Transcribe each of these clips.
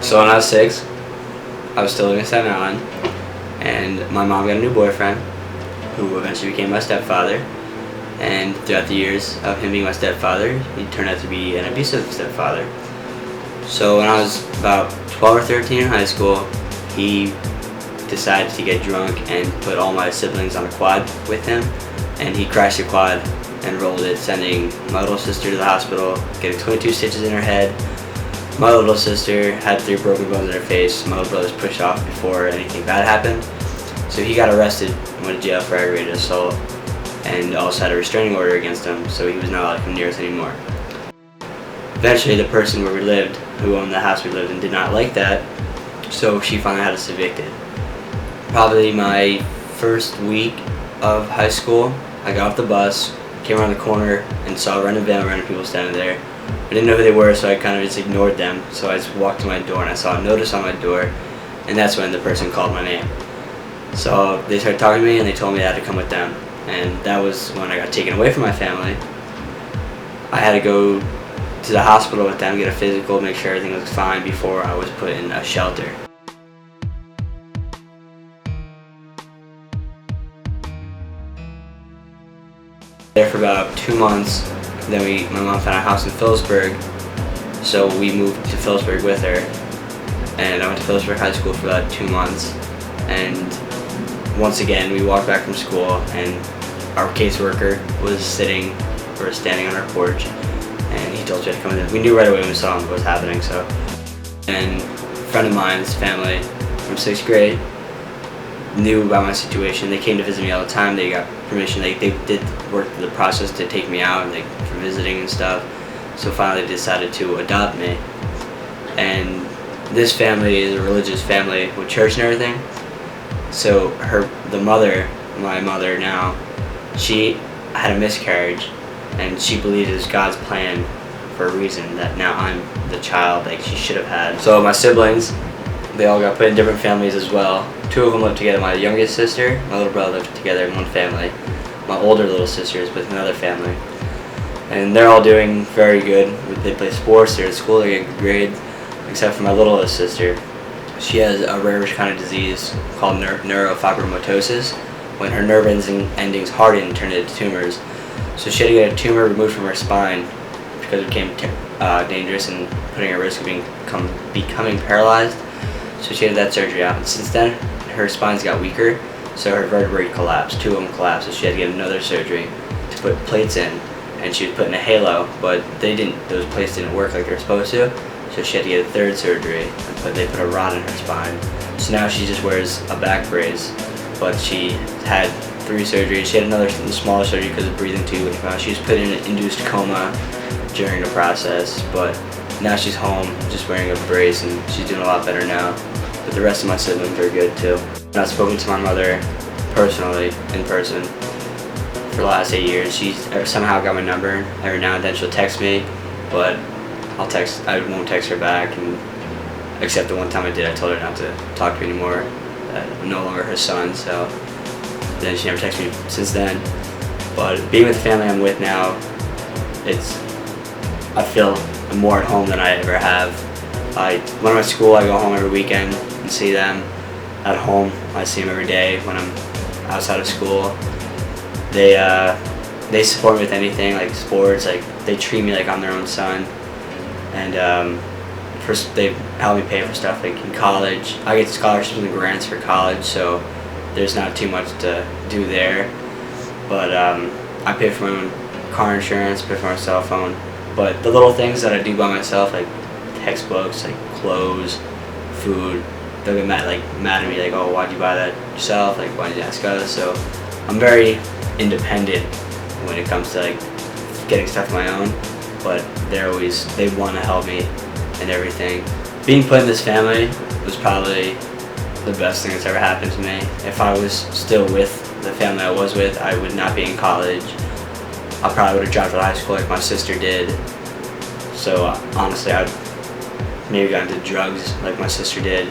So when I was 6, I was still living in Staten Island, and my mom got a new boyfriend, who eventually became my stepfather. And throughout the years of him being my stepfather, he turned out to be an abusive stepfather. So when I was about 12 or 13 in high school, he decided to get drunk and put all my siblings on a quad with him, and he crashed the quad and rolled it, sending my little sister to the hospital, getting 22 stitches in her head. My little sister had 3 broken bones in her face. My little brother was pushed off before anything bad happened. So he got arrested and went to jail for aggravated assault, and also had a restraining order against him, so he was not allowed to come near us anymore. Eventually, the person where we lived, who owned the house we lived in, did not like that, so she finally had us evicted. Probably my first week of high school, I got off the bus, came around the corner, and saw a random van with random people standing there. I didn't know who they were, so I kind of just ignored them. So I just walked to my door, and I saw a notice on my door, and that's when the person called my name. So they started talking to me, and they told me I had to come with them. And that was when I got taken away from my family. I had to go to the hospital with them, get a physical, make sure everything was fine before I was put in a shelter. There for about 2 months. Then my mom found a house in Phillipsburg, so we moved to Phillipsburg with her. And I went to Phillipsburg High School for about 2 months. And once again, we walked back from school, and our caseworker was standing on our porch, and he told us we had to come in. We knew right away when we saw him what was happening. So, and a friend of mine's family from 6th grade knew about my situation. They came to visit me all the time. They got permission. They did work the process to take me out, like for visiting and stuff. So finally, they decided to adopt me. And this family is a religious family with church and everything. So my mother now, she had a miscarriage, and she believed it was God's plan for a reason that now I'm the child like she should have had. So my siblings, they all got put in different families as well. 2 of them lived together. My youngest sister, my little brother lived together in one family. My older little sister is with another family. And they're all doing very good. They play sports, they're at school, they get good grades, except for my littlest sister. She has a rarish kind of disease called neurofibromatosis, when her nerve endings harden and turn into tumors. So she had to get a tumor removed from her spine because it became dangerous and putting her at risk of becoming paralyzed. So she had that surgery out. And since then, her spines got weaker, so her vertebrae collapsed. 2 of them collapsed, so she had to get another surgery to put plates in. And she was put in a halo, but those plates didn't work like they were supposed to. So she had to get a 3rd surgery, and they put a rod in her spine. So now she just wears a back brace, but she had 3 surgeries. She had another smaller surgery because of breathing tube. She was put in an induced coma during the process, but now she's home just wearing a brace, and she's doing a lot better now. But the rest of my siblings are good too. I've spoken to my mother personally, in person, for the last 8 years. She's somehow got my number. Every now and then she'll text me, but I won't text her back, and except the one time I did, I told her not to talk to me anymore. I'm no longer her son, so then she never texted me since then. But being with the family I'm with now, I feel more at home than I ever have. When I'm at school, I go home every weekend and see them. At home, I see them every day. When I'm outside of school, they support me with anything, like sports. Like they treat me like I'm their own son, and they help me pay for stuff like in college. I get scholarships and grants for college, so there's not too much to do there. But I pay for my own car insurance, pay for my cell phone. But the little things that I do by myself, like textbooks, like clothes, food, they'll get mad at me, like, oh, why'd you buy that yourself? Like, why did you ask us? So I'm very independent when it comes to like getting stuff of my own. But they want to help me and everything. Being put in this family was probably the best thing that's ever happened to me. If I was still with the family I was with, I would not be in college. I probably would have dropped out of high school like my sister did. So honestly, I'd maybe got into drugs like my sister did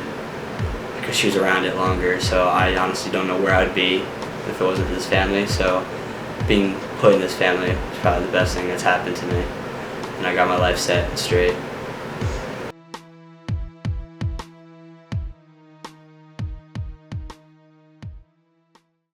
because she was around it longer. So I honestly don't know where I'd be if it wasn't for this family. So being put in this family is probably the best thing that's happened to me. And I got my life set straight.